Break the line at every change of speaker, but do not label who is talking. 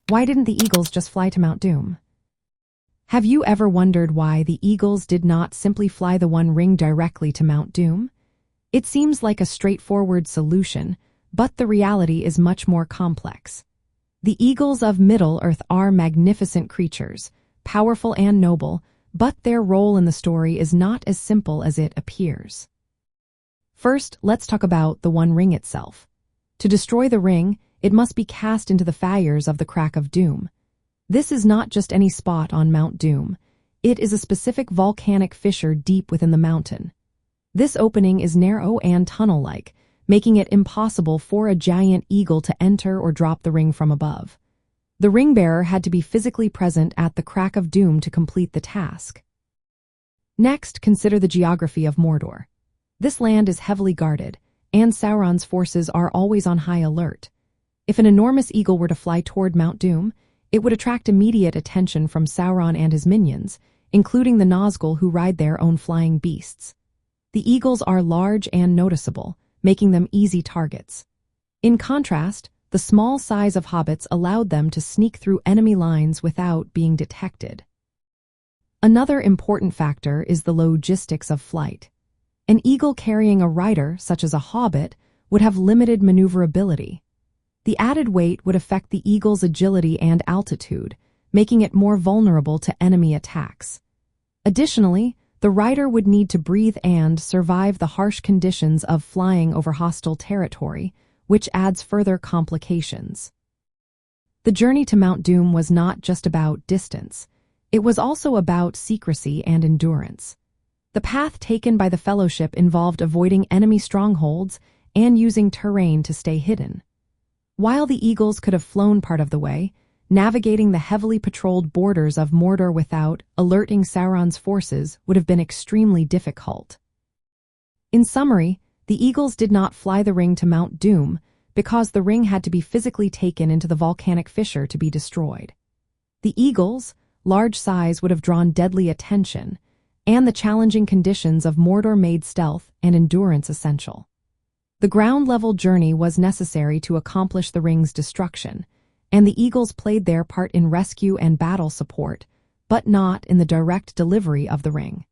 Why didn't the eagles just fly to Mount Doom? Have you ever wondered why the eagles did not simply fly the One Ring directly to Mount Doom? It seems like a straightforward solution, but the reality is much more complex. The eagles of Middle-earth are magnificent creatures, powerful and noble, but their role in the story is not as simple as it appears. First, let's talk about the One Ring itself. To destroy the ring, it must be cast into the fires of the Crack of Doom. This is not just any spot on Mount Doom. It is a specific volcanic fissure deep within the mountain. This opening is narrow and tunnel-like, making it impossible for a giant eagle to enter or drop the ring from above. The ring-bearer had to be physically present at the Crack of Doom to complete the task. Next, consider the geography of Mordor. This land is heavily guarded, and Sauron's forces are always on high alert. If an enormous eagle were to fly toward Mount Doom, it would attract immediate attention from Sauron and his minions, including the Nazgul who ride their own flying beasts. The eagles are large and noticeable, making them easy targets. In contrast, the small size of hobbits allowed them to sneak through enemy lines without being detected. Another important factor is the logistics of flight. An eagle carrying a rider, such as a hobbit, would have limited maneuverability. The added weight would affect the eagle's agility and altitude, making it more vulnerable to enemy attacks. Additionally, the rider would need to breathe and survive the harsh conditions of flying over hostile territory, which adds further complications. The journey to Mount Doom was not just about distance. It was also about secrecy and endurance. The path taken by the Fellowship involved avoiding enemy strongholds and using terrain to stay hidden. While the eagles could have flown part of the way, navigating the heavily patrolled borders of Mordor without alerting Sauron's forces would have been extremely difficult. In summary, the eagles did not fly the ring to Mount Doom because the ring had to be physically taken into the volcanic fissure to be destroyed. The eagles' large size would have drawn deadly attention, and the challenging conditions of Mordor made stealth and endurance essential. The ground-level journey was necessary to accomplish the ring's destruction, and the eagles played their part in rescue and battle support, but not in the direct delivery of the ring.